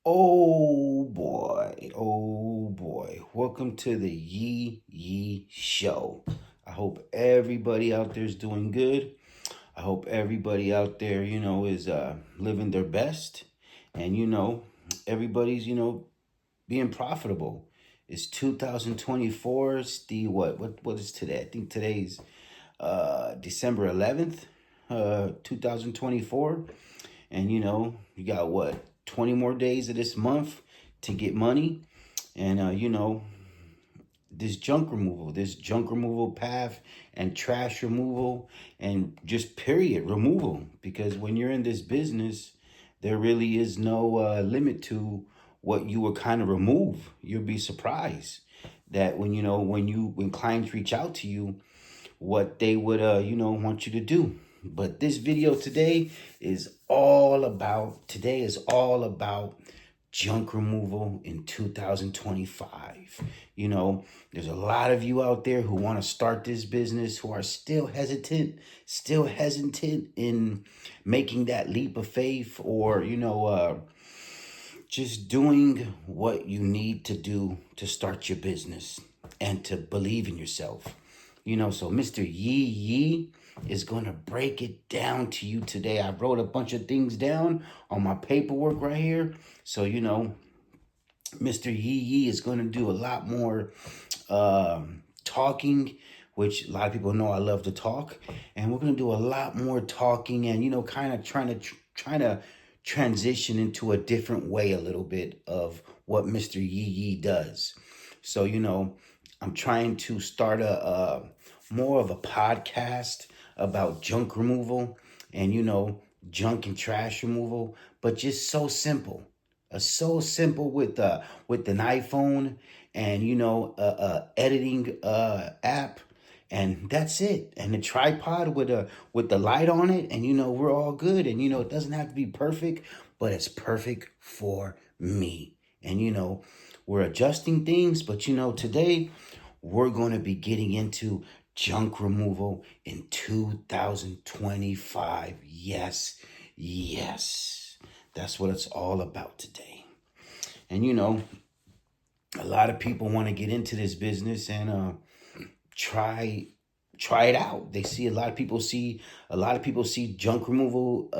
Oh boy, oh boy. Welcome to the Yee Yee Show. I hope everybody out there is doing good. I hope everybody out there, is living their best. And everybody's, being profitable. It's 2024. It's the what is today? I think today's December 11th, 2024. And you got what, 20 more days of this month to get money. And this junk removal path and trash removal and just period removal. Because when you're in this business, there really is no limit to what you will kind of remove. You'll be surprised that when clients reach out to you, what they would want you to do. But this video is all about junk removal in 2025. There's a lot of you out there who want to start this business who are still hesitant in making that leap of faith, or just doing what you need to do to start your business and to believe in yourself. So Mr. Yee Yee is going to break it down to you today. I wrote a bunch of things down on my paperwork right here. So, Mr. Yee Yee is going to do a lot more talking, which a lot of people know I love to talk. And we're going to do a lot more talking and, kind of trying to transition into a different way a little bit of what Mr. Yee Yee does. So, I'm trying to start a more of a podcast about junk removal and, junk and trash removal, but just so simple. So simple with an iPhone and, editing app. And that's it. And the tripod with the light on it. And, we're all good. And, it doesn't have to be perfect, but it's perfect for me. And, we're adjusting things. But, today we're going to be getting into junk removal in 2025. Yes. That's what it's all about today. And, a lot of people want to get into this business and try it out. They see a lot of people see junk removal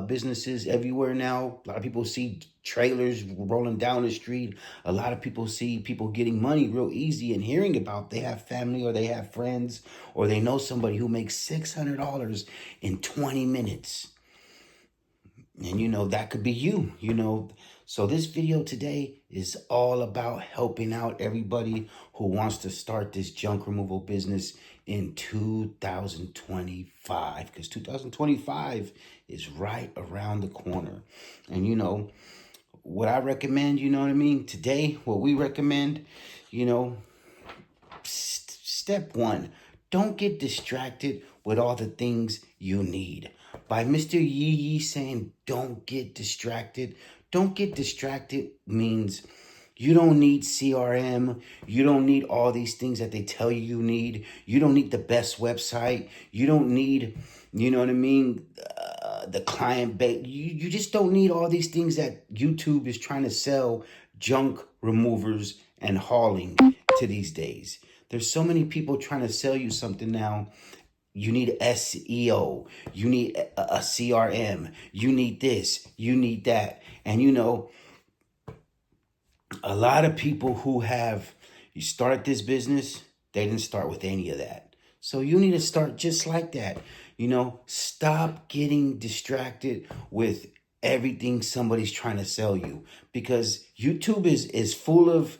businesses everywhere now. A lot of people see trailers rolling down the street. A lot of people see people getting money real easy and hearing about they have family or they have friends or they know somebody who makes $600 in 20 minutes. And that could be you, So this video today is all about helping out everybody who wants to start this junk removal business in 2025, because 2025 is right around the corner. And what I recommend, today, what we recommend, step one, don't get distracted with all the things you need. By Mr. Yee Yee saying, don't get distracted. Don't get distracted means you don't need CRM. You don't need all these things that they tell you need. You don't need the best website. You don't need, the client base. You just don't need all these things that YouTube is trying to sell junk removers and hauling to these days. There's so many people trying to sell you something now. You need SEO. You need a CRM. You need this. You need that. And, a lot of people who you start this business, they didn't start with any of that. So you need to start just like that. Stop getting distracted with everything somebody's trying to sell you, because YouTube is full of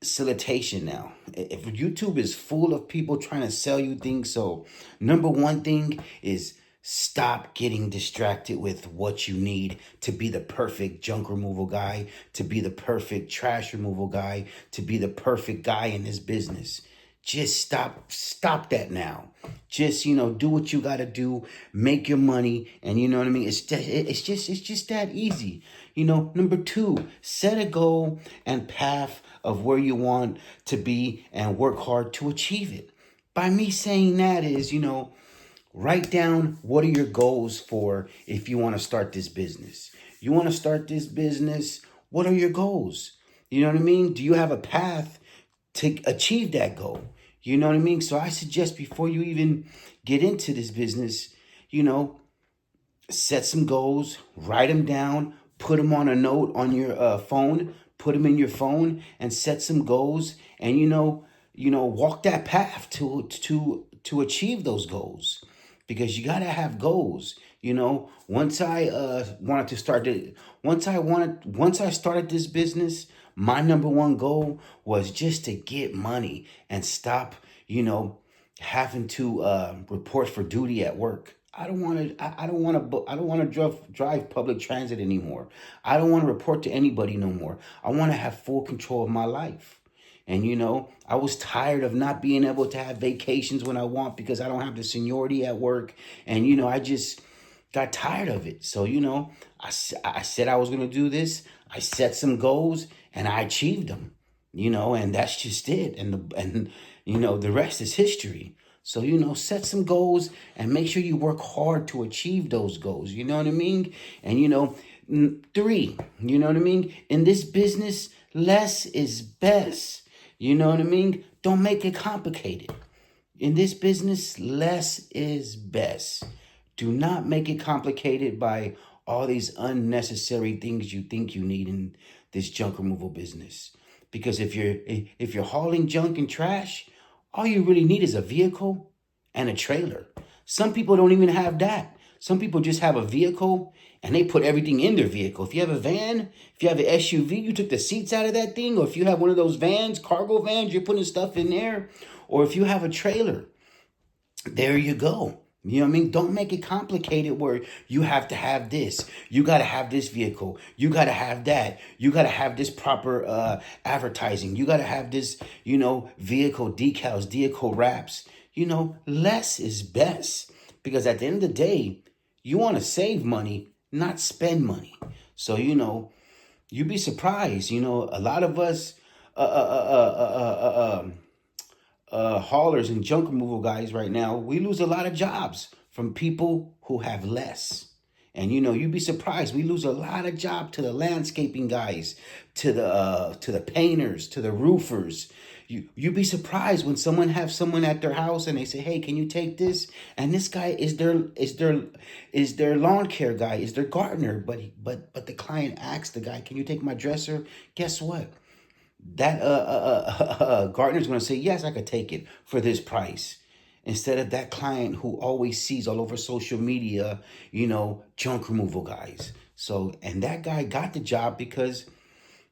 solicitation now. If YouTube is full of people trying to sell you things. So number one thing is stop getting distracted with what you need to be the perfect junk removal guy, to be the perfect trash removal guy, to be the perfect guy in this business. Just stop that now. Just, do what you got to do, make your money. And you know what I mean? It's just that easy. Number two, set a goal and path of where you want to be and work hard to achieve it. By me saying that is, write down what are your goals for if you want to start this business. You want to start this business. What are your goals? You know what I mean? Do you have a path to achieve that goal? You know what I mean? So I suggest before you even get into this business, you know, set some goals, write them down, put them on a note on your phone, put them in your phone, and set some goals. And walk that path to achieve those goals, because you gotta have goals. Once I wanted to start it, once I started this business, my number one goal was just to get money and stop, having to report for duty at work. I don't want to. I don't want to. I don't want to drive public transit anymore. I don't want to report to anybody no more. I want to have full control of my life. And I was tired of not being able to have vacations when I want because I don't have the seniority at work. And I just got tired of it. So I said I was going to do this. I set some goals and I achieved them. And that's just it. And the rest is history. So, set some goals and make sure you work hard to achieve those goals. You know what I mean? And, 3, you know what I mean? In this business, less is best. You know what I mean? Don't make it complicated. In this business, less is best. Do not make it complicated by all these unnecessary things you think you need in this junk removal business. Because if you're hauling junk and trash, all you really need is a vehicle and a trailer. Some people don't even have that. Some people just have a vehicle and they put everything in their vehicle. If you have a van, if you have an SUV, you took the seats out of that thing. Or if you have one of those vans, cargo vans, you're putting stuff in there. Or if you have a trailer, there you go. You know what I mean? Don't make it complicated where you have to have this. You got to have this vehicle. You got to have that. You got to have this proper advertising. You got to have this, vehicle decals, vehicle wraps. Less is best. Because at the end of the day, you want to save money, not spend money. So, you'd be surprised. A lot of us haulers and junk removal guys right now, we lose a lot of jobs from people who have less. And you'd be surprised. We lose a lot of jobs to the landscaping guys, to the painters, to the roofers. You'd be surprised when someone has someone at their house and they say, "Hey, can you take this?" And this guy is their lawn care guy, is their gardener. But the client asks the guy, "Can you take my dresser?" Guess what? That gardener's going to say, "Yes, I could take it for this price." Instead of that client who always sees all over social media, junk removal guys. So, and that guy got the job because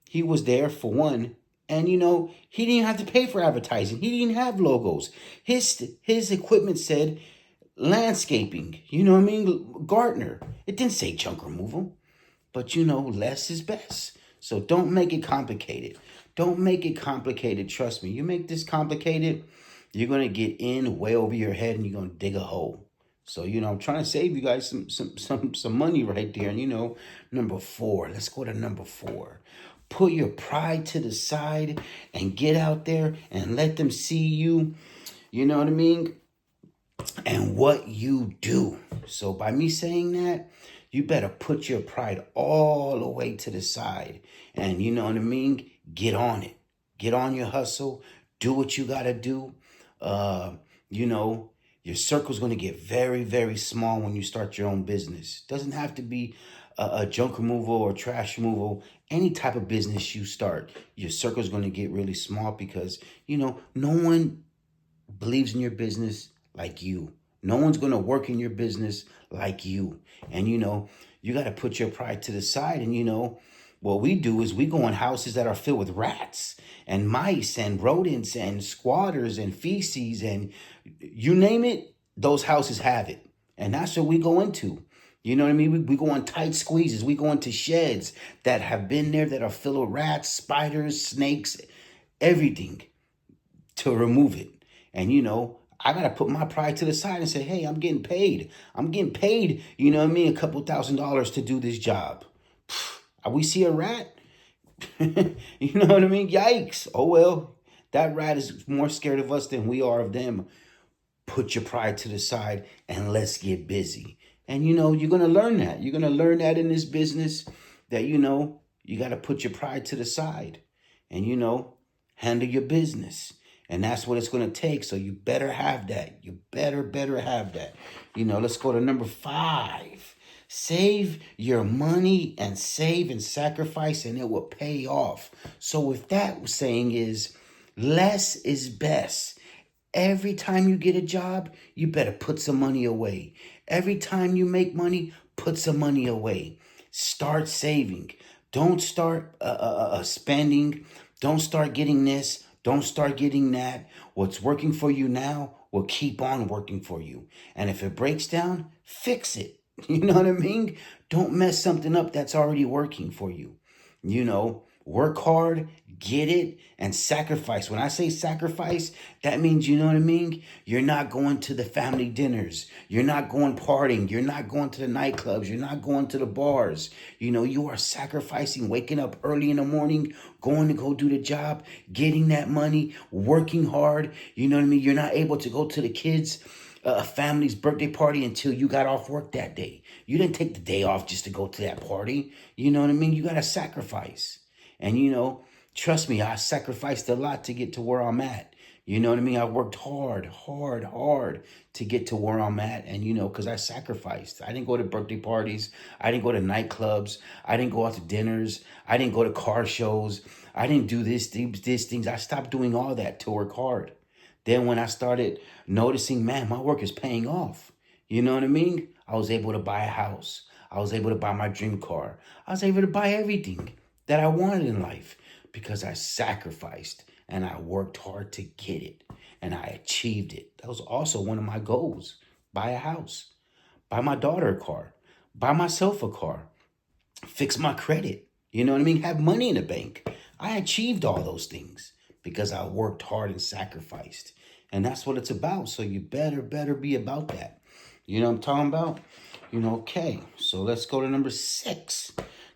he was there for one. And, he didn't have to pay for advertising. He didn't have logos. His equipment said landscaping, gardener. It didn't say junk removal. But, less is best. So don't make it complicated. Don't make it complicated. Trust me. You make this complicated, you're going to get in way over your head and you're going to dig a hole. So, I'm trying to save you guys some money right there. And, number 4, let's go to number 4. Put your pride to the side and get out there and let them see you, you know what I mean? And what you do. So by me saying that, you better put your pride all the way to the side. And you know what I mean? Get on it. Get on your hustle. Do what you got to do. Your circle's going to get very, very small when you start your own business. Doesn't have to be a junk removal or trash removal. Any type of business you start, your circle's going to get really small because, no one believes in your business like you. No one's going to work in your business like you. And, you got to put your pride to the side. And, what we do is we go in houses that are filled with rats and mice and rodents and squatters and feces and you name it, those houses have it. And that's what we go into. You know what I mean? We go on tight squeezes. We go into sheds that have been there that are filled with rats, spiders, snakes, everything to remove it. And, I got to put my pride to the side and say, hey, I'm getting paid. I'm getting paid, you know what I mean, a couple $1,000s to do this job. We see a rat, you know what I mean? Yikes. Oh, well, that rat is more scared of us than we are of them. Put your pride to the side and let's get busy. And, you're going to learn that. You're going to learn that in this business. that, you got to put your pride to the side and, handle your business. And that's what it's going to take. So you better have that. You better have that. Let's go to number 5. Save your money and save and sacrifice, and it will pay off. So with that saying is, less is best. Every time you get a job, you better put some money away. Every time you make money, put some money away. Start saving. Don't start spending. Don't start getting this. Don't start getting that. What's working for you now will keep on working for you. And if it breaks down, fix it. You know what I mean? Don't mess something up that's already working for you. Work hard, get it, and sacrifice. When I say sacrifice, that means, you know what I mean? You're not going to the family dinners. You're not going partying. You're not going to the nightclubs. You're not going to the bars. You are sacrificing, waking up early in the morning, going to go do the job, getting that money, working hard. You know what I mean? You're not able to go to the kids' family's birthday party until you got off work that day. You didn't take the day off just to go to that party. You know what I mean? You got to sacrifice. And, trust me, I sacrificed a lot to get to where I'm at. You know what I mean? I worked hard to get to where I'm at. And, because I sacrificed. I didn't go to birthday parties. I didn't go to nightclubs. I didn't go out to dinners. I didn't go to car shows. I didn't do these things. I stopped doing all that to work hard. Then when I started noticing, man, my work is paying off. You know what I mean? I was able to buy a house. I was able to buy my dream car. I was able to buy everything that I wanted in life because I sacrificed and I worked hard to get it and I achieved it. That was also one of my goals. Buy a house, buy my daughter a car, buy myself a car, fix my credit. You know what I mean? Have money in the bank. I achieved all those things because I worked hard and sacrificed. And that's what it's about. So you better be about that. You know what I'm talking about? Okay. So let's go to number 6.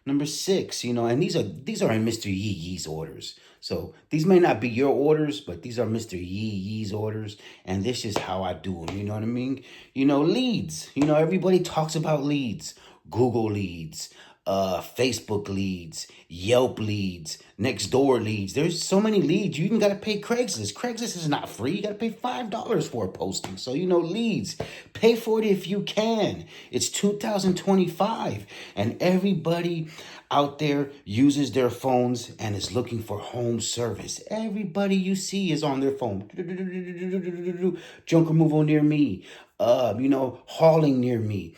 Number 6, and these are in Mr. Yee Yee's orders. So these may not be your orders, but these are Mr. Yee Yee's orders. And this is how I do them. You know what I mean? Leads. Everybody talks about leads. Google leads, Facebook leads, Yelp leads, Nextdoor leads. There's so many leads. You even got to pay Craigslist. Craigslist is not free. You got to pay $5 for a posting. So, leads. Pay for it if you can. It's 2025 and everybody out there uses their phones and is looking for home service. Everybody you see is on their phone. Junk removal near me. Hauling near me,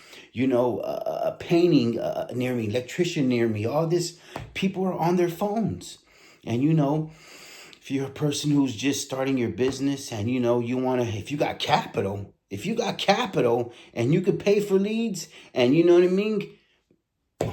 painting near me, electrician near me, all this, people are on their phones. And, if you're a person who's just starting your business and, if you got capital and you could pay for leads and you know what I mean,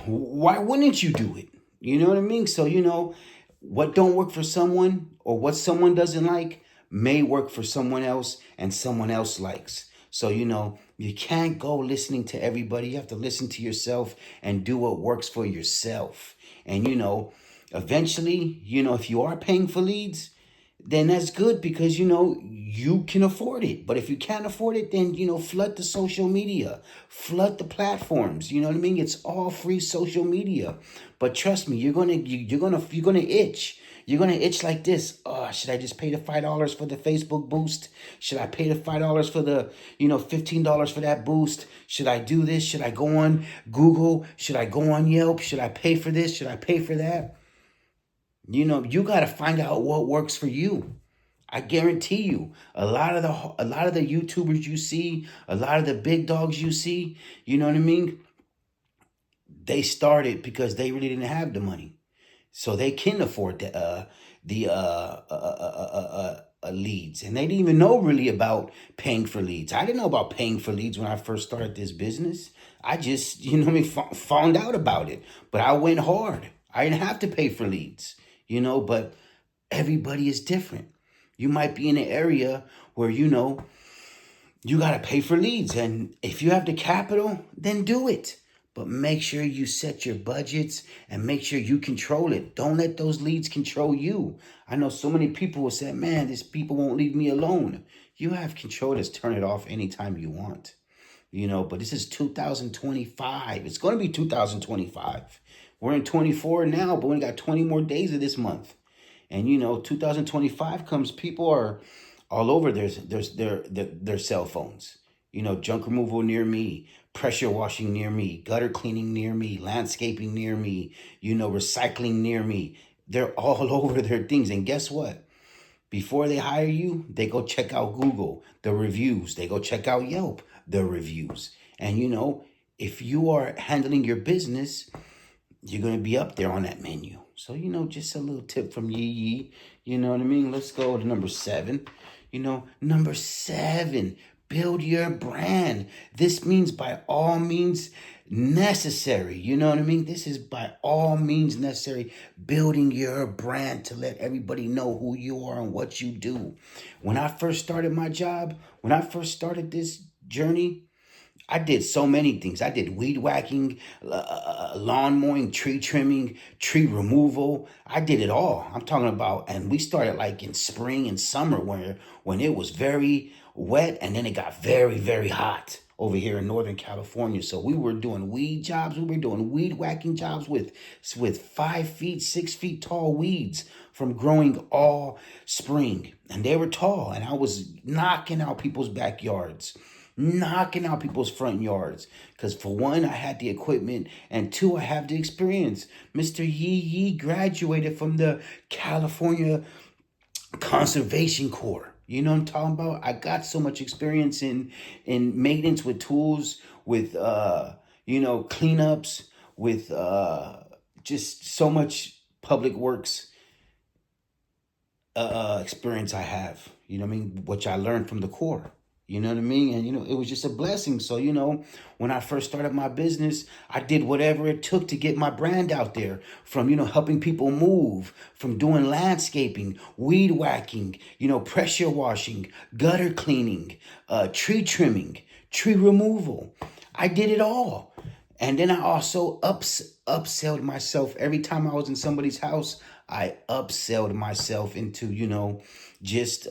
why wouldn't you do it? You know what I mean? So, what don't work for someone or what someone doesn't like may work for someone else and someone else likes. So, you can't go listening to everybody. You have to listen to yourself and do what works for yourself. And, eventually, if you are paying for leads, then that's good because, you can afford it. But if you can't afford it, then, flood the social media, flood the platforms. You know what I mean? It's all free social media. But trust me, you're gonna itch. You're going to itch like this. Oh, should I just pay the $5 for the Facebook boost? Should I pay the $5 for the, $15 for that boost? Should I do this? Should I go on Google? Should I go on Yelp? Should I pay for this? Should I pay for that? You got to find out what works for you. I guarantee you, a lot of the YouTubers you see, a lot of the big dogs you see, you know what I mean? They started because they really didn't have the money. So they can afford the leads. And they didn't even know really about paying for leads. I didn't know about paying for leads when I first started this business. I just, found out about it. But I went hard. I didn't have to pay for leads, but everybody is different. You might be in an area where, you got to pay for leads. And if you have the capital, then do it. But make sure you set your budgets and make sure you control it. Don't let those leads control you. I know so many people will say, man, these people won't leave me alone. You have control to turn it off anytime you want. But this is 2025. It's going to be 2025. We're in 24 now, but we got 20 more days of this month. And 2025 comes, people are all over their cell phones. Junk removal near me, pressure washing near me, gutter cleaning near me, landscaping near me, recycling near me. They're all over their things. And guess what? Before they hire you, they go check out Google, the reviews. They go check out Yelp, the reviews. And if you are handling your business, you're going to be up there on that menu. So, just a little tip from Yee Yee. You know what I mean? Let's go to number 7. Number 7, build your brand. This means by all means necessary. You know what I mean? This is by all means necessary, building your brand to let everybody know who you are and what you do. When I first started my job, when I first started this journey, I did so many things. I did weed whacking, lawn mowing, tree trimming, tree removal. I did it all. I'm talking about, and we started like in spring and summer when it was very wet, and then it got very, very hot over here in Northern California. So we were doing weed jobs. We were doing weed whacking jobs with 5 feet, 6 feet tall weeds from growing all spring. And they were tall, and I was knocking out people's backyards, knocking out people's front yards. Because for one, I had the equipment, and two, I have the experience. Mr. Yee Yee graduated from the California Conservation Corps. You know what I'm talking about? I got so much experience in maintenance with tools, with cleanups, with just so much public works experience I have. You know what I mean? Which I learned from the Corps. You know what I mean? And, it was just a blessing. So, when I first started my business, I did whatever it took to get my brand out there, from, helping people move, from doing landscaping, weed whacking, pressure washing, gutter cleaning, tree trimming, tree removal. I did it all. And then I also upselled myself. Every time I was in somebody's house, I upselled myself into, just,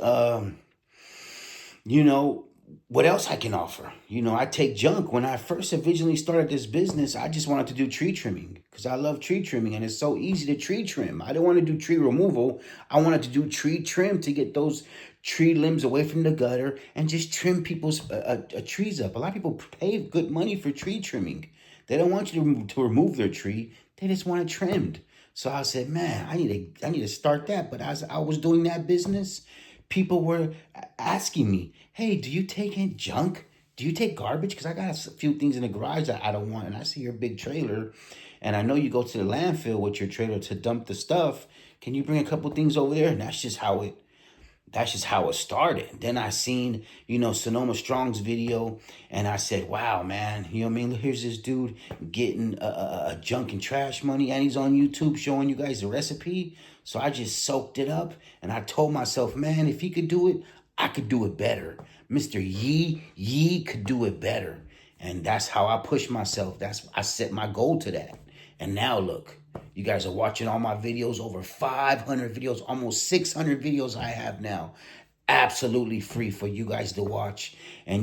what else I can offer. I take junk. When I first originally started this business, I just wanted to do tree trimming because I love tree trimming, and it's so easy to tree trim. I didn't want to do tree removal. I wanted to do tree trim to get those tree limbs away from the gutter and just trim people's trees up. A lot of people pay good money for tree trimming. They don't want you to remove their tree. They just want it trimmed. So I said, man, I need to start that. But as I was doing that business, people were asking me, hey, do you take in junk? Do you take garbage? Because I got a few things in the garage that I don't want. And I see your big trailer, and I know you go to the landfill with your trailer to dump the stuff. Can you bring a couple things over there? And that's just how it started. Then I seen, Sonoma Strong's video, and I said, wow, man, you know what I mean? Here's this dude getting a junk and trash money, and he's on YouTube showing you guys the recipe. So I just soaked it up, and I told myself, man, if he could do it, I could do it better. Mr. Yee Yee could do it better. And that's how I push myself. I set my goal to that. And now look, you guys are watching all my videos, over 500 videos, almost 600 videos I have now. Absolutely free for you guys to watch. And,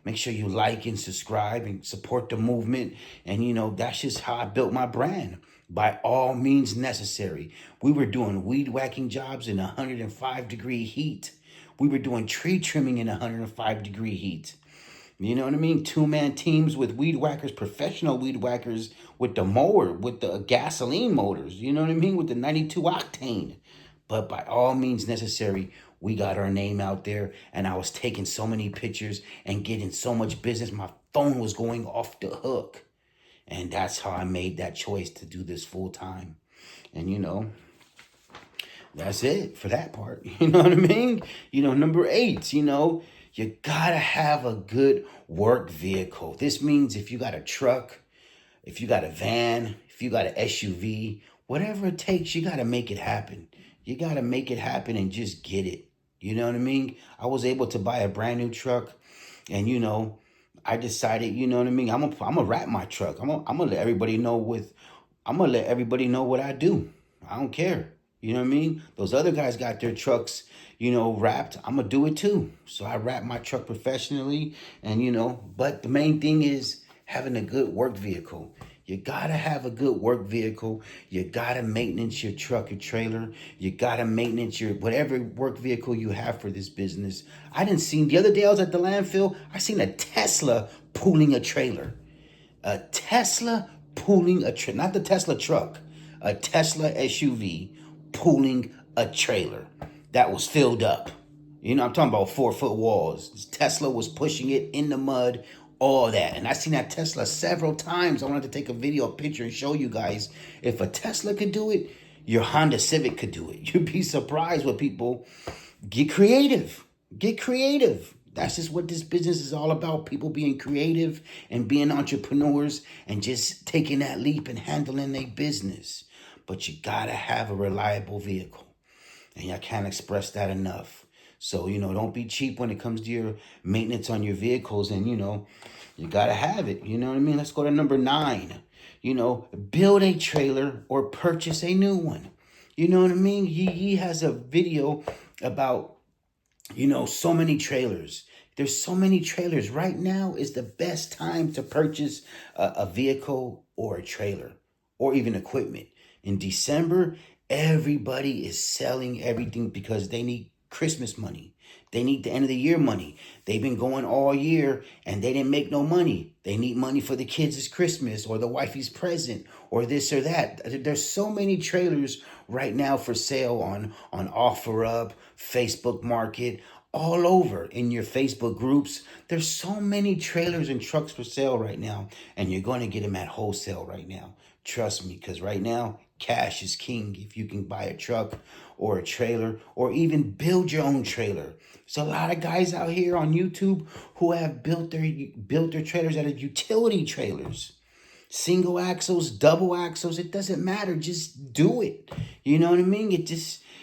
make sure you like and subscribe and support the movement. And, that's just how I built my brand. By all means necessary. We were doing weed whacking jobs in 105-degree heat. We were doing tree trimming in 105-degree heat. You know what I mean? 2-man teams with weed whackers, professional weed whackers with the mower, with the gasoline motors. You know what I mean? With the 92 octane. But by all means necessary, we got our name out there. And I was taking so many pictures and getting so much business. My phone was going off the hook. And that's how I made that choice to do this full time. And, that's it for that part. You know what I mean? Number 8, you gotta have a good work vehicle. This means if you got a truck, if you got a van, if you got an SUV, whatever it takes, you gotta make it happen. You gotta make it happen and just get it. You know what I mean? I was able to buy a brand new truck, and I decided, you know what I mean? I'm gonna wrap my truck. I'm gonna let everybody know what I do. I don't care. You know what I mean? Those other guys got their trucks, wrapped. I'm gonna do it too. So I wrap my truck professionally, and but the main thing is having a good work vehicle. You gotta have a good work vehicle. You gotta maintenance your truck or trailer. You gotta maintenance your whatever work vehicle you have for this business. I didn't see the other day I was at the landfill. I seen a Tesla pulling a trailer. A Tesla pulling a trailer, not the Tesla truck. A Tesla SUV pulling a trailer that was filled up. You know, I'm talking about 4-foot walls. Tesla was pushing it in the mud, all that. And I've seen that Tesla several times. I wanted to take a video, a picture, and show you guys. If a Tesla could do it, your Honda Civic could do it. You'd be surprised what people get creative. Get creative. That's just what this business is all about. People being creative and being entrepreneurs and just taking that leap and handling their business. But you gotta have a reliable vehicle. And I can't express that enough. So, don't be cheap when it comes to your maintenance on your vehicles. And, you got to have it. You know what I mean? Let's go to number 9. Build a trailer or purchase a new one. You know what I mean? He has a video about, so many trailers. There's so many trailers. Right now is the best time to purchase a vehicle or a trailer or even equipment. In December, everybody is selling everything because they need Christmas money. They need the end of the year money. They've been going all year and they didn't make no money. They need money for the kids' Christmas or the wifey's present or this or that. There's so many trailers right now for sale on OfferUp, Facebook Market, all over in your Facebook groups. There's so many trailers and trucks for sale right now, and you're going to get them at wholesale right now. Trust me, because right now, cash is king. If you can buy a truck or a trailer or even build your own trailer. There's a lot of guys out here on YouTube who have built their trailers out of utility trailers. Single axles, double axles, it doesn't matter. Just do it. You know what I mean?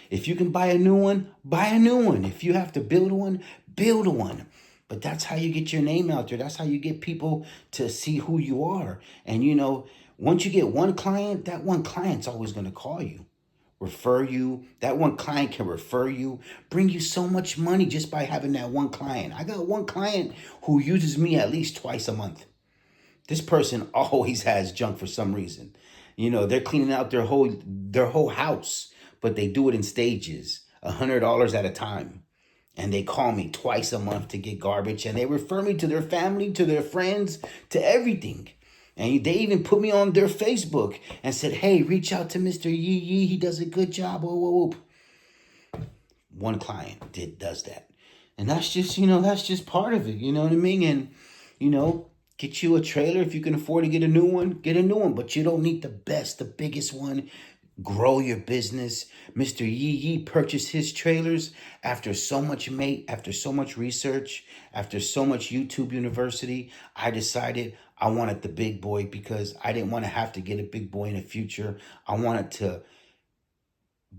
If you can buy a new one, buy a new one. If you have to build one, build one. But that's how you get your name out there. That's how you get people to see who you are. And, once you get one client, that one client's always going to call you, refer you. That one client can refer you, bring you so much money just by having that one client. I got one client who uses me at least twice a month. This person always has junk for some reason. They're cleaning out their whole house, but they do it in stages, $100 at a time. And they call me twice a month to get garbage. And they refer me to their family, to their friends, to everything. And they even put me on their Facebook and said, hey, reach out to Mr. Yee Yee. He does a good job. Whoop, whoop. One client does that. And that's just part of it. You know what I mean? And, get you a trailer. If you can afford to get a new one, get a new one. But you don't need the best, the biggest one. Grow your business. Mr. Yee Yee purchased his trailers after so much research, after so much YouTube University. I decided I wanted the big boy because I didn't want to have to get a big boy in the future. I wanted to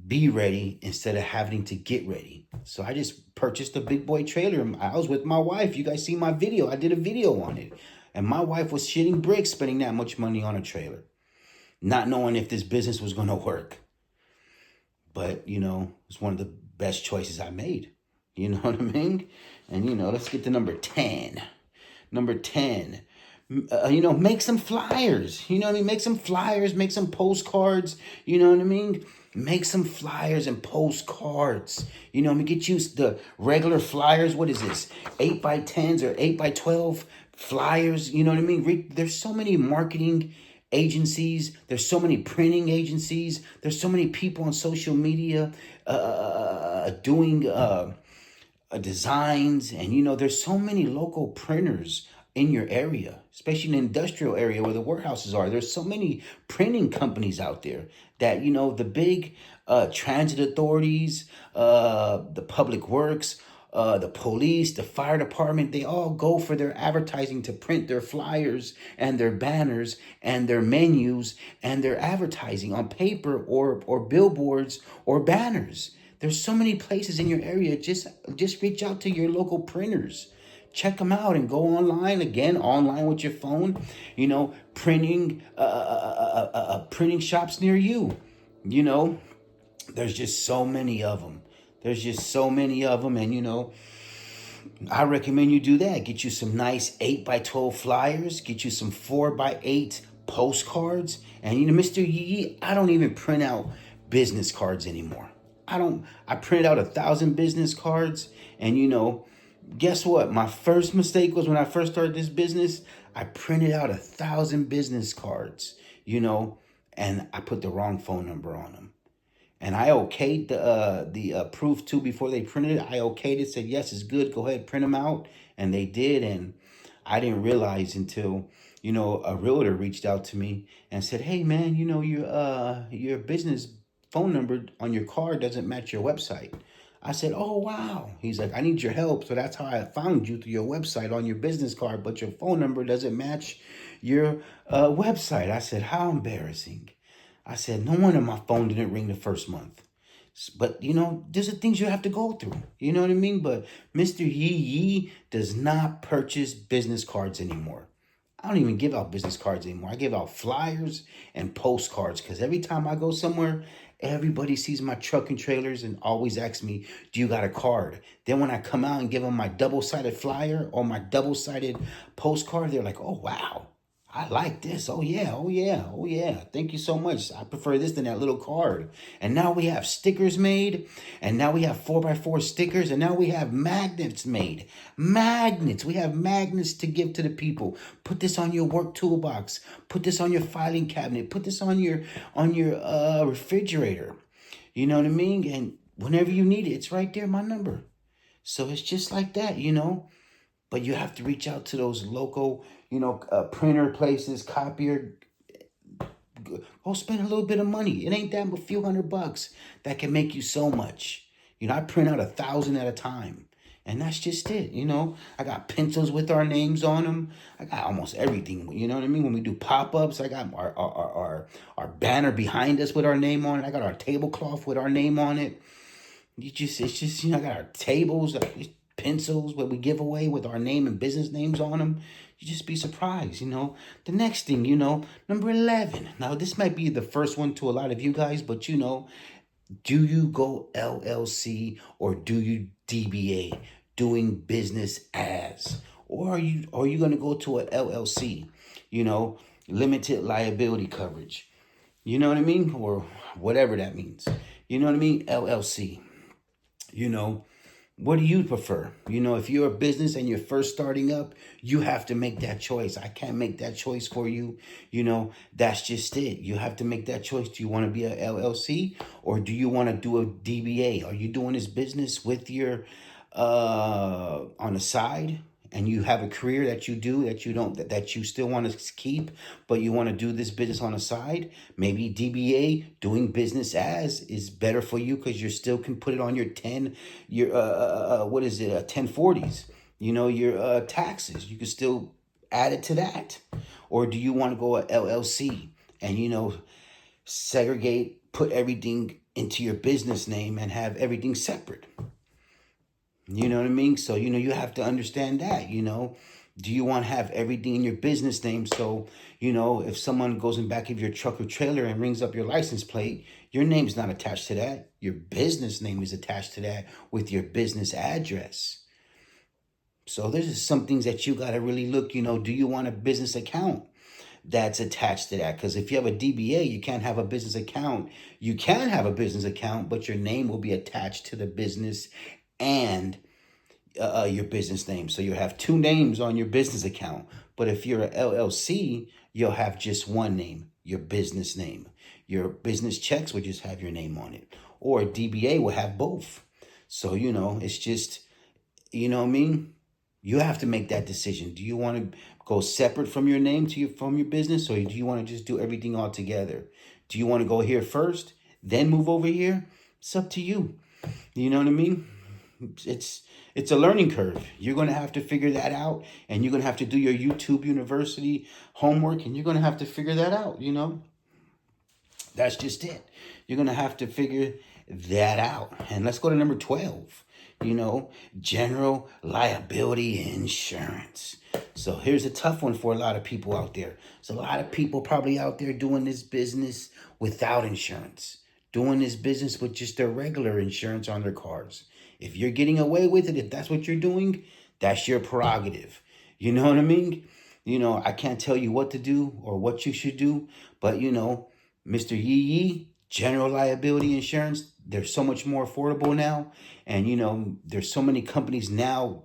be ready instead of having to get ready. So I just purchased a big boy trailer. I was with my wife. You guys see my video. I did a video on it. And my wife was shitting bricks spending that much money on a trailer, not knowing if this business was going to work. But, it's one of the best choices I made. You know what I mean? And, let's get to number 10. Number 10, make some flyers. You know what I mean? Make some flyers, make some postcards. You know what I mean? Make some flyers and postcards. Get you the regular flyers. What is this? 8x10s or 8x12 flyers. You know what I mean? There's so many marketing agencies. There's so many printing agencies. There's so many people on social media doing designs. And, there's so many local printers in your area, especially in the industrial area where the warehouses are. There's so many printing companies out there that, the big transit authorities, the public works, the police, the fire department, they all go for their advertising to print their flyers and their banners and their menus and their advertising on paper or billboards or banners. There's so many places in your area. Just reach out to your local printers. Check them out and go online with your phone, printing shops near you. There's just so many of them. And, I recommend you do that. Get you some nice 8x12 flyers. Get you some 4x8 postcards. And Mr. Yee Yee, I don't even print out business cards anymore. I printed out 1,000 business cards. And guess what? My first mistake was when I first started this business, I printed out 1,000 business cards, and I put the wrong phone number on them. And I okayed the proof too before they printed it. I okayed it, said, yes, it's good. Go ahead, print them out. And they did. And I didn't realize until, a realtor reached out to me and said, hey, man, your business phone number on your card doesn't match your website. I said, oh, wow. He's like, I need your help. So that's how I found you through your website on your business card, but your phone number doesn't match your website. I said, how embarrassing. I said, no wonder my phone didn't ring the first month. But, there's the things you have to go through. You know what I mean? But Mr. Yee Yee does not purchase business cards anymore. I don't even give out business cards anymore. I give out flyers and postcards because every time I go somewhere, everybody sees my truck and trailers and always asks me, do you got a card? Then when I come out and give them my double-sided flyer or my double-sided postcard, they're like, oh, wow. I like this. Oh, yeah. Oh, yeah. Oh, yeah. Thank you so much. I prefer this than that little card. And now we have stickers made. And now we have 4x4 stickers. And now we have magnets made. Magnets. We have magnets to give to the people. Put this on your work toolbox. Put this on your filing cabinet. Put this on your refrigerator. You know what I mean? And whenever you need it, it's right there, my number. So it's just like that, But you have to reach out to those local, printer places, copier. Go spend a little bit of money. It ain't that but a few $100 that can make you so much. I print out 1,000 at a time. And that's just it, I got pencils with our names on them. I got almost everything, you know what I mean? When we do pop-ups, I got our banner behind us with our name on it. I got our tablecloth with our name on it. I got our tables, pencils where we give away with our name and business names on them. You just be surprised, The next thing, number 11. Now, this might be the first one to a lot of you guys, but do you go LLC or do you DBA, doing business as? Or are you going to go to a LLC, limited liability coverage? You know what I mean? Or whatever that means. You know what I mean? LLC. What do you prefer? If you're a business and you're first starting up, you have to make that choice. I can't make that choice for you. That's just it. You have to make that choice. Do you want to be a LLC or do you want to do a DBA? Are you doing this business with your on the side? And you have a career that you do that you still want to keep, but you want to do this business on the side. Maybe DBA, doing business as, is better for you because you still can put it on your 1040s. Your taxes. You can still add it to that. Or do you want to go a LLC and segregate, put everything into your business name and have everything separate? You know what I mean? So, you have to understand that, Do you want to have everything in your business name? So, if someone goes in back of your truck or trailer and rings up your license plate, your name's not attached to that. Your business name is attached to that with your business address. So there's just some things that you got to really look, do you want a business account that's attached to that? Because if you have a DBA, you can't have a business account. You can have a business account, but your name will be attached to the business and your business name. So you'll have two names on your business account. But if you're an LLC, you'll have just one name, your business name. Your business checks will just have your name on it. Or a DBA will have both. So, it's just, what I mean? You have to make that decision. Do you want to go separate from your name from your business? Or do you want to just do everything all together? Do you want to go here first, then move over here? It's up to you. You know what I mean? It's a learning curve. You're going to have to figure that out, and you're going to have to do your YouTube University homework, and you're going to have to figure that out, That's just it. You're going to have to figure that out. And let's go to number 12, general liability insurance. So here's a tough one for a lot of people out there. There's a lot of people probably out there doing this business without insurance, doing this business with just their regular insurance on their cars. If you're getting away with it, if that's what you're doing, that's your prerogative. You know what I mean? I can't tell you what to do or what you should do, but Mr. Yee Yee, general liability insurance, they're so much more affordable now. And there's so many companies now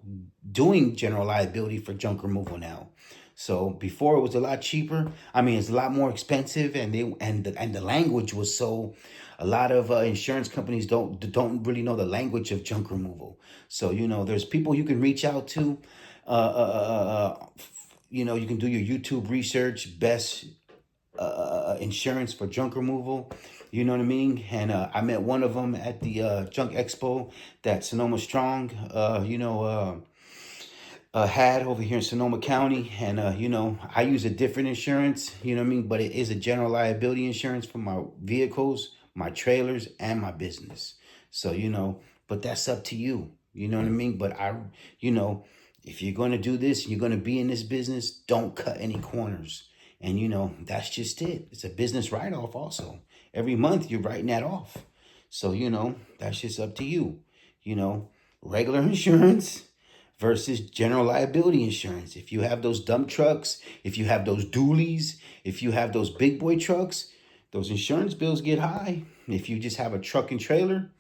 doing general liability for junk removal now. So before it was a lot cheaper. I mean, it's a lot more expensive, and the language was so. A lot of insurance companies don't really know the language of junk removal. So there's people you can reach out to. You can do your YouTube research, best insurance for junk removal. You know what I mean? And I met one of them at the Junk Expo that Sonoma Strong, had over here in Sonoma County. And, I use a different insurance, you know what I mean? But it is a general liability insurance for my vehicles, my trailers, and my business. So, but that's up to you. You know what I mean? But if you're going to do this, you're going to be in this business, don't cut any corners. And, that's just it. It's a business write-off also. Every month you're writing that off. So, that's just up to you. Regular insurance versus general liability insurance. If you have those dump trucks, if you have those dualies, if you have those big boy trucks, those insurance bills get high. If you just have a truck and trailer,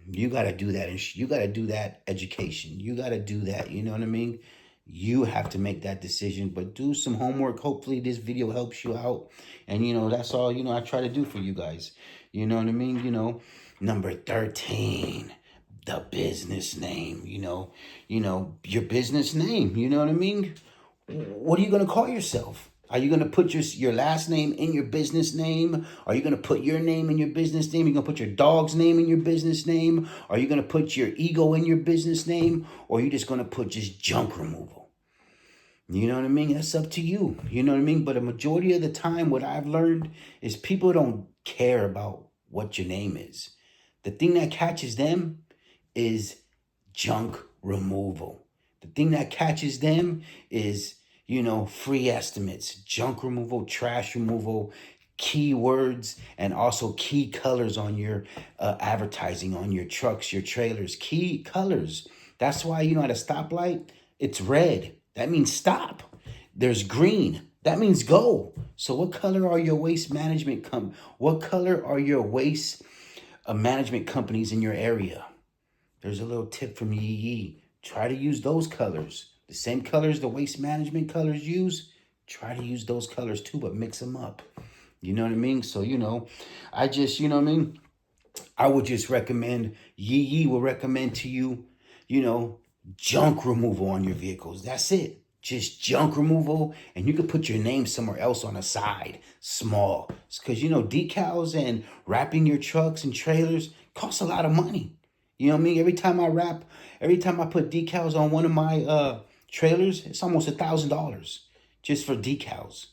you got to do that. You got to do that education. You got to do that. You know what I mean? You have to make that decision, but do some homework. Hopefully this video helps you out. And, that's all, I try to do for you guys. You know what I mean? Number 13, the business name, your business name, you know what I mean? What are you going to call yourself? Are you going to put your last name in your business name? Are you going to put your name in your business name? Are you going to put your dog's name in your business name? Are you going to put your ego in your business name? Or are you just going to put just junk removal? You know what I mean? That's up to you. You know what I mean? But a majority of the time, what I've learned is people don't care about what your name is. The thing that catches them is junk removal. The thing that catches them is free estimates, junk removal, trash removal, keywords, and also key colors on your advertising, on your trucks, your trailers, key colors. That's why, at a stoplight, it's red. That means stop. There's green. That means go. So what color are your waste management what color are your waste management companies in your area? There's a little tip from Yee Yee. Try to use those colors. The same colors the waste management colors use, try to use those colors too, but mix them up. You know what I mean? So, I just, I would just recommend, Yee Yee will recommend to you, junk removal on your vehicles. That's it. Just junk removal. And you can put your name somewhere else on the side, small. Because, decals and wrapping your trucks and trailers costs a lot of money. You know what I mean? Every time I put decals on one of my trailers, it's almost $1,000 just for decals.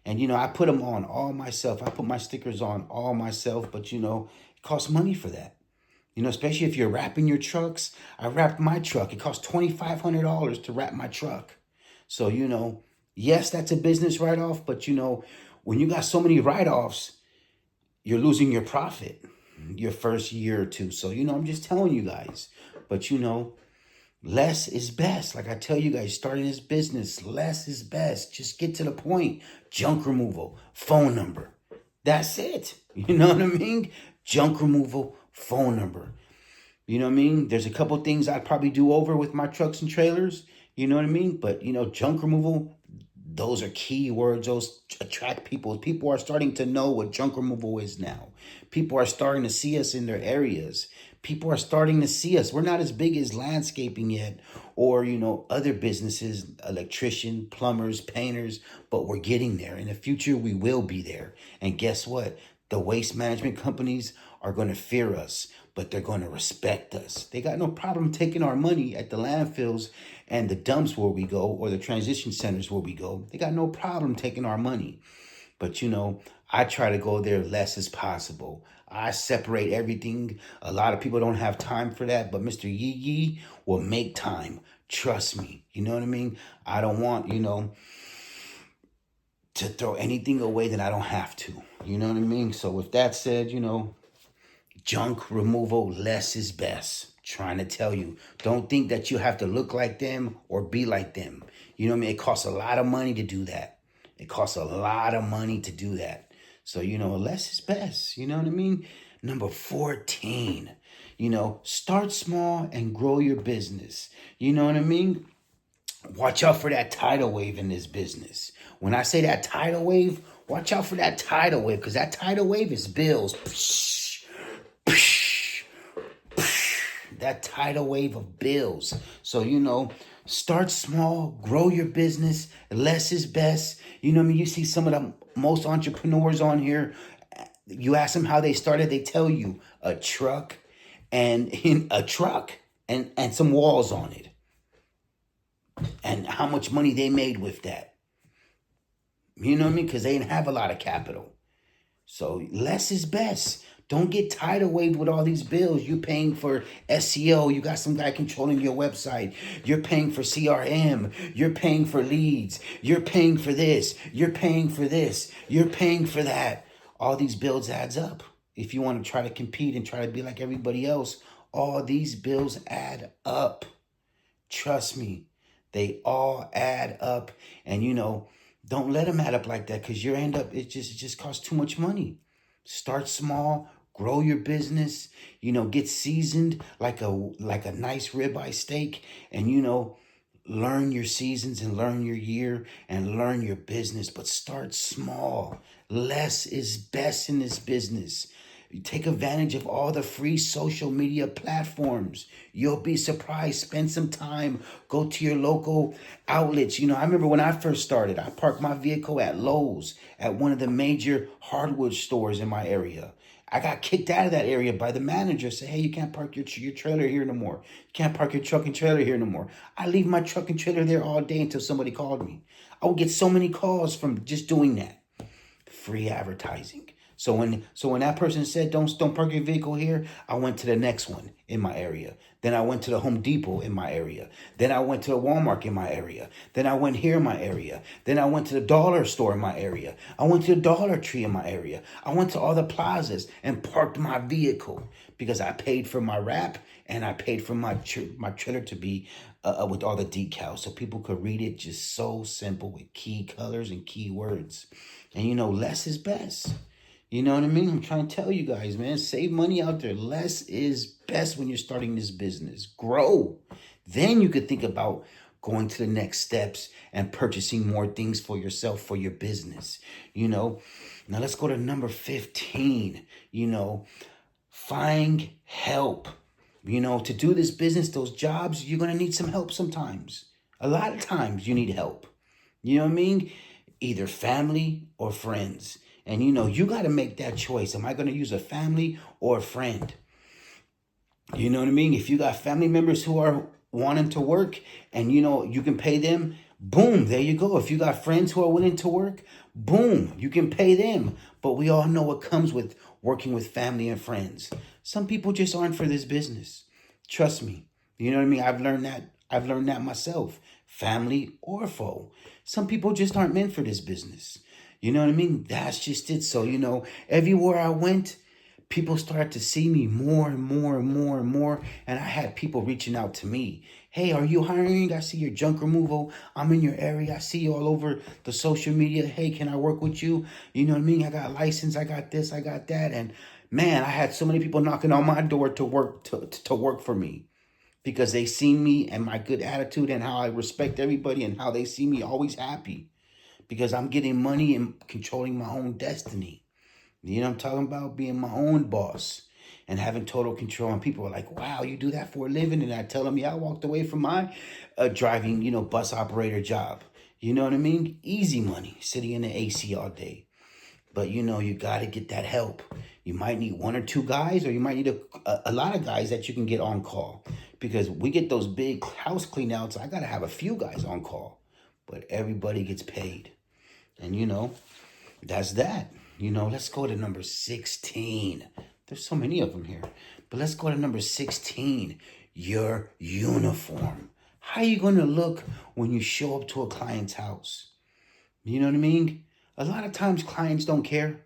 And, I put them on all myself. I put my stickers on all myself, but, it costs money for that. Especially if you're wrapping your trucks. I wrapped my truck. It cost $2,500 to wrap my truck. So, yes, that's a business write-off, but, when you got so many write-offs, you're losing your profit your first year or two. So, I'm just telling you guys. But, less is best. Like I tell you guys, starting this business, less is best. Just get to the point. Junk removal, phone number. That's it. You know what I mean? Junk removal, phone number. You know what I mean? There's a couple things I'd probably do over with my trucks and trailers. You know what I mean? But, junk removal, those are key words. Those attract people. People are starting to know what junk removal is now. People are starting to see us in their areas. People are starting to see us. We're not as big as landscaping yet or, other businesses, electrician, plumbers, painters, but we're getting there. In the future, we will be there. And guess what? The waste management companies are going to fear us, but they're going to respect us. They got no problem taking our money at the landfills and the dumps where we go or the transition centers where we go. They got no problem taking our money. But, I try to go there less as possible. I separate everything. A lot of people don't have time for that, but Mr. Yee Yee will make time. Trust me. You know what I mean? I don't want, to throw anything away that I don't have to. You know what I mean? So with that said, junk removal, less is best. Trying to tell you, don't think that you have to look like them or be like them. You know what I mean? It costs a lot of money to do that. It costs a lot of money to do that. So, less is best. You know what I mean? Number 14, start small and grow your business. You know what I mean? Watch out for that tidal wave in this business. When I say that tidal wave, watch out for that tidal wave, because that tidal wave is bills. That tidal wave of bills. So, start small, grow your business. Less is best. You know what I mean? You see some of the most entrepreneurs on here. You ask them how they started, they tell you a truck and some walls on it. And how much money they made with that. You know what I mean? Because they didn't have a lot of capital. So less is best. Don't get tidal waved with all these bills. You're paying for SEO. You got some guy controlling your website. You're paying for CRM. You're paying for leads. You're paying for this. You're paying for this. You're paying for that. All these bills adds up. If you want to try to compete and try to be like everybody else, all these bills add up. Trust me, they all add up. And don't let them add up like that, because it just costs too much money. Start small, grow your business, get seasoned like a nice ribeye steak, and learn your seasons and learn your year and learn your business. But start small. Less is best in this business. You take advantage of all the free social media platforms. You'll be surprised. Spend some time. Go to your local outlets. I remember when I first started, I parked my vehicle at Lowe's, at one of the major hardwood stores in my area. I got kicked out of that area by the manager. Said, hey, you can't park your trailer here no more. You can't park your truck and trailer here no more. I leave my truck and trailer there all day until somebody called me. I would get so many calls from just doing that. Free advertising. So when that person said, don't park your vehicle here, I went to the next one in my area. Then I went to the Home Depot in my area. Then I went to the Walmart in my area. Then I went here in my area. Then I went to the dollar store in my area. I went to the Dollar Tree in my area. I went to all the plazas and parked my vehicle, because I paid for my wrap and I paid for my trailer to be with all the decals, so people could read it just so simple with key colors and key words. And less is best. You know what I mean? I'm trying to tell you guys, man, save money out there. Less is best when you're starting this business. Grow. Then you could think about going to the next steps and purchasing more things for yourself, for your business. Now let's go to number 15. Find help. To do this business, those jobs, you're going to need some help sometimes. A lot of times you need help. You know what I mean? Either family or friends. And you got to make that choice. Am I going to use a family or a friend? You know what I mean? If you got family members who are wanting to work and you can pay them, boom, there you go. If you got friends who are willing to work, boom, you can pay them. But we all know what comes with working with family and friends. Some people just aren't for this business. Trust me. You know what I mean? I've learned that myself. Family or foe. Some people just aren't meant for this business. You know what I mean? That's just it. So, everywhere I went, people started to see me more and more and more and more. And I had people reaching out to me. Hey, are you hiring? I see your junk removal. I'm in your area. I see you all over the social media. Hey, can I work with you? You know what I mean? I got a license. I got this. I got that. And man, I had so many people knocking on my door to work for me, because they see me and my good attitude and how I respect everybody and how they see me always happy. Because I'm getting money and controlling my own destiny. You know what I'm talking about? Being my own boss and having total control. And people are like, wow, you do that for a living? And I tell them, yeah, I walked away from my driving, bus operator job. You know what I mean? Easy money, sitting in the AC all day. But, you got to get that help. You might need one or two guys, or you might need a lot of guys that you can get on call. Because we get those big house clean outs. I got to have a few guys on call. But everybody gets paid. And, that's that. Let's go to number 16. There's so many of them here. But let's go to number 16. Your uniform. How are you going to look when you show up to a client's house? You know what I mean? A lot of times clients don't care.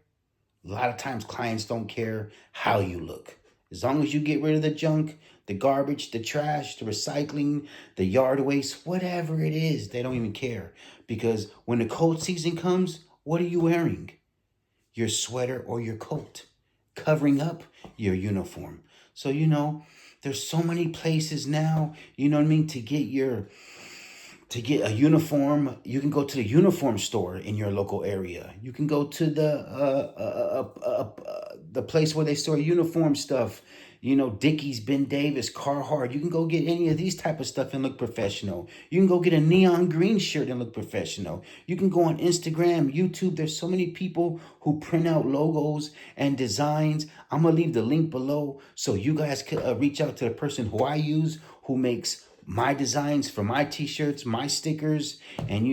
A lot of times clients don't care how you look. As long as you get rid of the junk, the garbage, the trash, the recycling, the yard waste, whatever it is, they don't even care. Because when the cold season comes, what are you wearing? Your sweater or your coat, covering up your uniform. So, there's so many places now, you know what I mean, to get a uniform. You can go to the uniform store in your local area. You can go to the place where they store uniform stuff. Dickies, Ben Davis, Carhartt. You can go get any of these type of stuff and look professional. You can go get a neon green shirt and look professional. You can go on Instagram, YouTube. There's so many people who print out logos and designs. I'm going to leave the link below so you guys could reach out to the person who I use, who makes my designs for my t-shirts, my stickers, and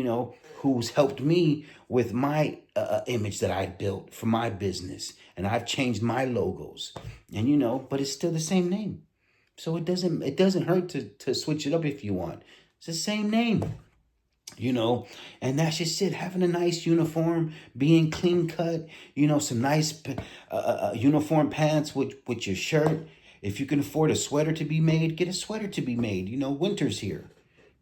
who's helped me with my image that I built for my business. And I've changed my logos, and but it's still the same name. So it doesn't hurt to switch it up if you want. It's the same name. And that's just it. Having a nice uniform, being clean cut, some nice uniform pants with your shirt. If you can afford a sweater to be made, get a sweater to be made. Winter's here.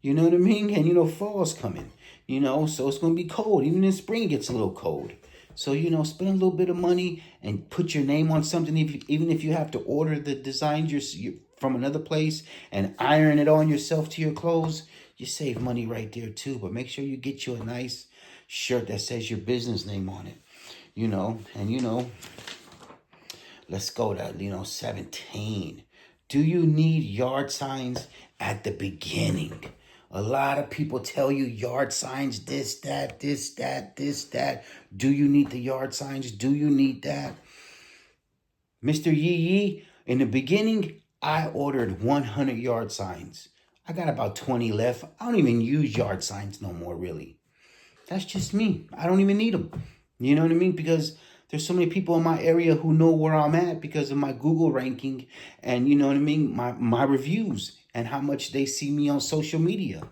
You know what I mean? And fall's coming. So it's going to be cold. Even in spring it gets a little cold. So, spend a little bit of money and put your name on something. Even if you have to order the designs from another place and iron it on yourself to your clothes, you save money right there too. But make sure you get you a nice shirt that says your business name on it. Let's go to, 17. Do you need yard signs at the beginning? A lot of people tell you yard signs, this, that, this, that, this, that. Do you need the yard signs? Do you need that? Mr. Yee Yee, in the beginning, I ordered 100 yard signs. I got about 20 left. I don't even use yard signs no more, really. That's just me. I don't even need them. You know what I mean? Because there's so many people in my area who know where I'm at because of my Google ranking and, my reviews and how much they see me on social media.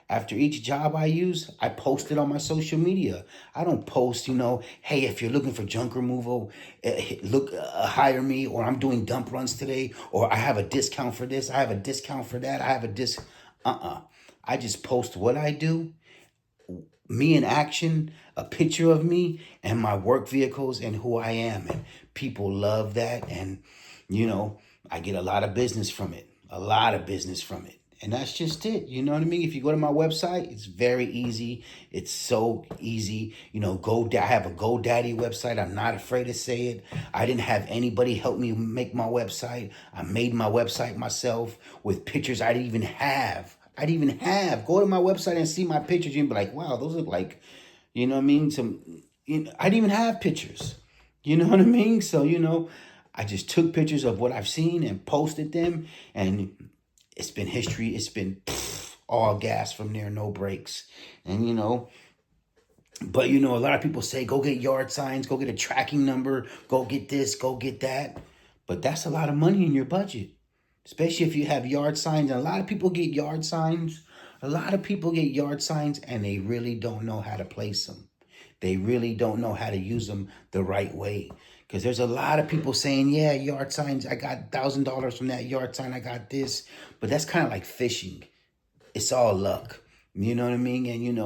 After each job I use, I post it on my social media. I don't post, hey, if you're looking for junk removal, hire me, or I'm doing dump runs today, or I have a discount for this, I have a discount for that, I have a discount. I just post what I do, me in action, a picture of me and my work vehicles and who I am. And people love that. And, I get a lot of business from it. And that's just it. You know what I mean? If you go to my website, it's very easy. It's so easy. I have a GoDaddy website. I'm not afraid to say it. I didn't have anybody help me make my website. I made my website myself with pictures I didn't even have. Go to my website and see my pictures and be like, wow, those look like, I didn't even have pictures. You know what I mean? So, I just took pictures of what I've seen and posted them, and it's been history. It's been all gas from there, no breaks. And, but, a lot of people say, go get yard signs, go get a tracking number, go get this, go get that. But that's a lot of money in your budget, especially if you have yard signs. And a lot of people get yard signs. And they really don't know how to place them. They really don't know how to use them the right way. Because there's a lot of people saying, yeah, yard signs, I got $1,000 from that yard sign, I got this. But that's kind of like fishing. It's all luck. You know what I mean? And,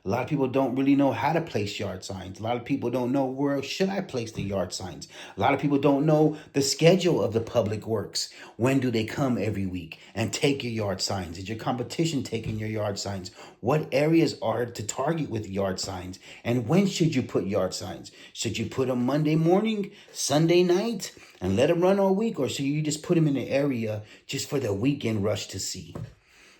a lot of people don't really know how to place yard signs. A lot of people don't know where should I place the yard signs. A lot of people don't know the schedule of the public works. When do they come every week and take your yard signs? Is your competition taking your yard signs? What areas are to target with yard signs? And when should you put yard signs? Should you put them Monday morning, Sunday night, and let them run all week? Or should you just put them in the area just for the weekend rush to see?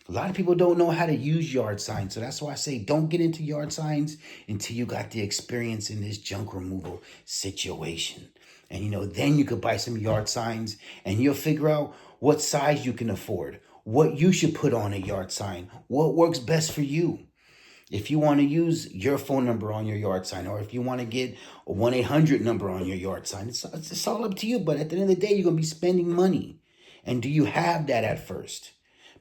A lot of people don't know how to use yard signs. So that's why I say don't get into yard signs until you got the experience in this junk removal situation. And, then you could buy some yard signs and you'll figure out what size you can afford, what you should put on a yard sign, what works best for you. If you want to use your phone number on your yard sign, or if you want to get a 1-800 number on your yard sign, it's all up to you. But at the end of the day, you're going to be spending money. And do you have that at first?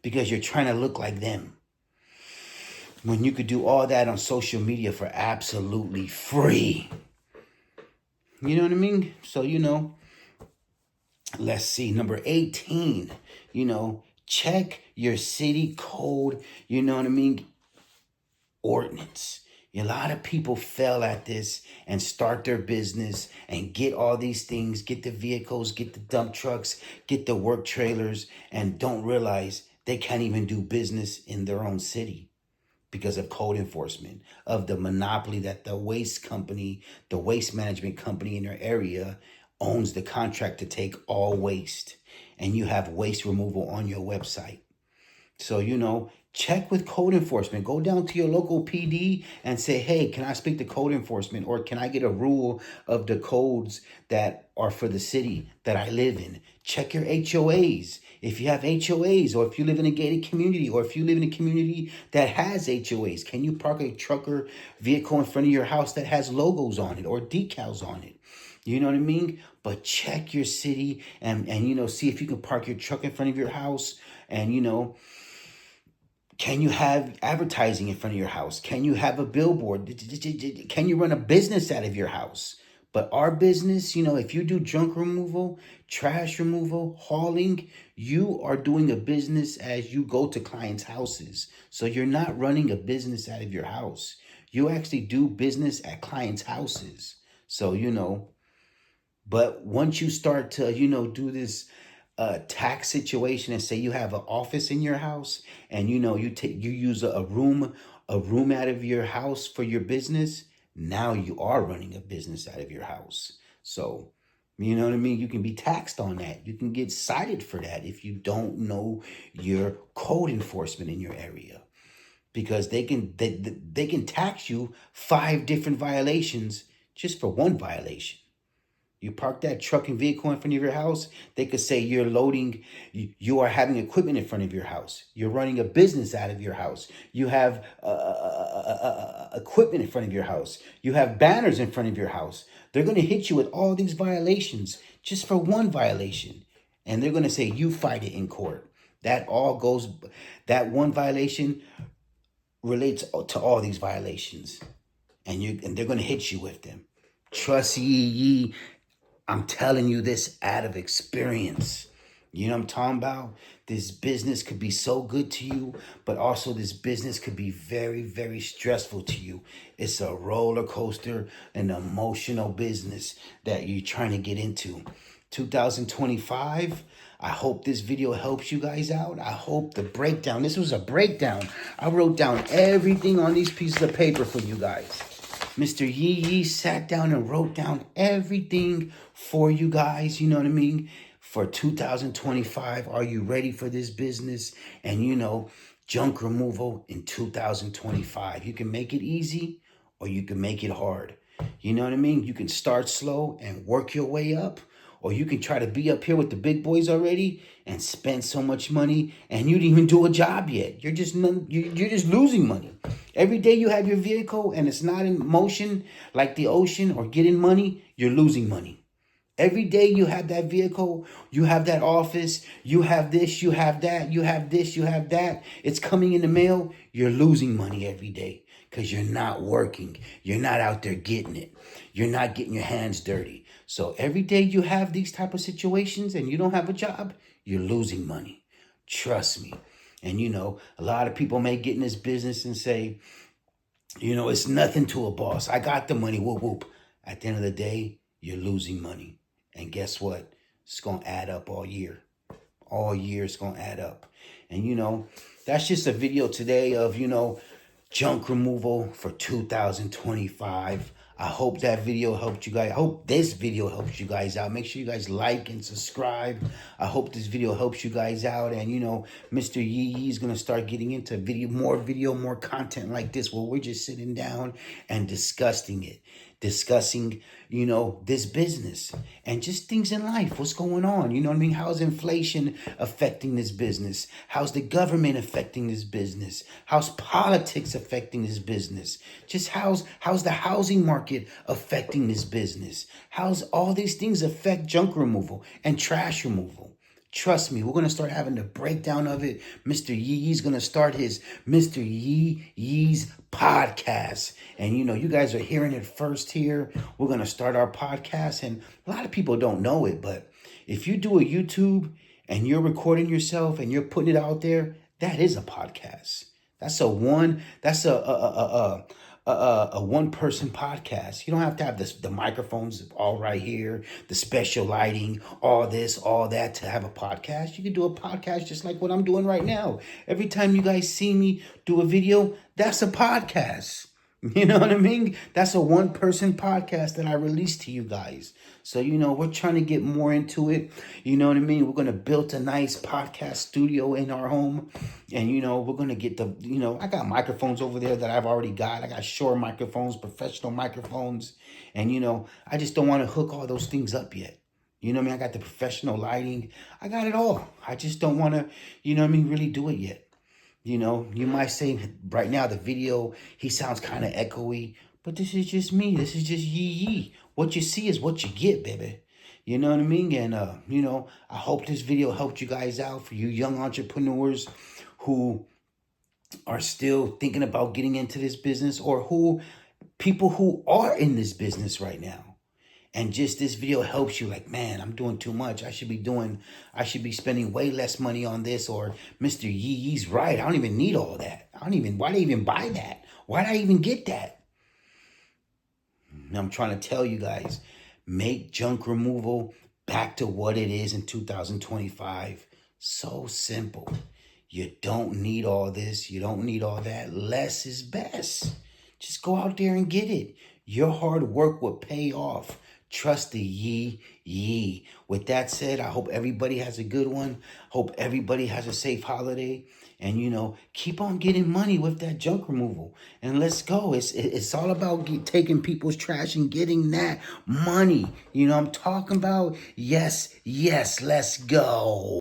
Because you're trying to look like them. When you could do all that on social media for absolutely free. You know what I mean? So, Let's see, number 18, check your city code, ordinance. A lot of people fail at this and start their business and get all these things, get the vehicles, get the dump trucks, get the work trailers, and don't realize they can't even do business in their own city because of code enforcement, of the monopoly that the waste company, the waste management company in their area owns the contract to take all waste. And you have waste removal on your website. So, check with code enforcement. Go down to your local PD and say, hey, can I speak to code enforcement? Or can I get a rule of the codes that are for the city that I live in? Check your HOAs. If you have HOAs, or if you live in a gated community, or if you live in a community that has HOAs, can you park a trucker vehicle in front of your house that has logos on it or decals on it? You know what I mean? But check your city and see if you can park your truck in front of your house and, can you have advertising in front of your house? Can you have a billboard? Can you run a business out of your house? But our business, if you do junk removal, trash removal, hauling, you are doing a business as you go to clients' houses. So you're not running a business out of your house. You actually do business at clients' houses. So, but once you start to, do this tax situation and say you have an office in your house and you use a room out of your house for your business, now you are running a business out of your house. So you know what I mean? You can be taxed on that. You can get cited for that if you don't know your code enforcement in your area, because they can tax you 5 different violations just for one violation. You park that truck and vehicle in front of your house, they could say you're loading, you are having equipment in front of your house. You're running a business out of your house. You have equipment in front of your house. You have banners in front of your house. They're going to hit you with all these violations just for one violation. And they're going to say you fight it in court. That one violation relates to all these violations. And they're going to hit you with them. Trust ye. I'm telling you this out of experience. You know what I'm talking about? This business could be so good to you, but also this business could be very, very stressful to you. It's a roller coaster, an emotional business that you're trying to get into. 2025, I hope this video helps you guys out. I hope the breakdown, this was a breakdown. I wrote down everything on these pieces of paper for you guys. Mr. Yee Yee sat down and wrote down everything for you guys, you know what I mean? For 2025, are you ready for this business? And, junk removal in 2025. You can make it easy or you can make it hard. You know what I mean? You can start slow and work your way up, or you can try to be up here with the big boys already and spend so much money and you didn't even do a job yet. You're just losing money. Every day you have your vehicle and it's not in motion like the ocean or getting money, you're losing money. Every day you have that vehicle, you have that office, you have this, you have that, you have this, you have that. It's coming in the mail. You're losing money every day because you're not working. You're not out there getting it. You're not getting your hands dirty. So every day you have these type of situations and you don't have a job, you're losing money. Trust me. And, a lot of people may get in this business and say, it's nothing to a boss. I got the money, whoop, whoop. At the end of the day, you're losing money. And guess what? It's going to add up all year. All year it's going to add up. And, that's just a video today of, junk removal for 2025. I hope that video helped you guys. I hope this video helps you guys out. Make sure you guys like and subscribe. I hope this video helps you guys out. And, Mr. Yee Yee is going to start getting into more content like this where we're just sitting down and discussing, this business and just things in life. What's going on? You know what I mean? How's inflation affecting this business? How's the government affecting this business? How's politics affecting this business? Just how's the housing market affecting this business? How's all these things affect junk removal and trash removal? Trust me, we're going to start having the breakdown of it. Mr. Yee Yee's going to start his Mr. Yee Yee's podcast. And, you guys are hearing it first here. We're going to start our podcast. And a lot of people don't know it, but, If you do a YouTube and you're recording yourself and you're putting it out there, that is a podcast. That's a one person podcast. You don't have to have the microphones all right here, the special lighting, all this, all that to have a podcast. You can do a podcast just like what I'm doing right now. Every time you guys see me do a video, that's a podcast. You know what I mean? That's a one person podcast that I release to you guys. So, we're trying to get more into it. You know what I mean? We're going to build a nice podcast studio in our home. And, we're going to get I got microphones over there that I've already got. I got Shure microphones, professional microphones. And, I just don't want to hook all those things up yet. You know what I mean? I got the professional lighting. I got it all. I just don't want to, really do it yet. You might say right now the video, he sounds kind of echoey, but this is just me. This is just yee. What you see is what you get, baby. You know what I mean? And, I hope this video helped you guys out, for you young entrepreneurs who are still thinking about getting into this business, or people who are in this business right now. And just this video helps you, like, man, I'm doing too much. I should be spending way less money on this. Or Mr. Yee Yee's right. I don't even need all that. Why did I even buy that? Why did I even get that? And I'm trying to tell you guys, make junk removal back to what it is in 2025. So simple. You don't need all this. You don't need all that. Less is best. Just go out there and get it. Your hard work will pay off. Trust the Yee Yee. With that said, I hope everybody has a good one. Hope everybody has a safe holiday. And, keep on getting money with that junk removal. And let's go. It's all about taking people's trash and getting that money. I'm talking about? Yes, let's go.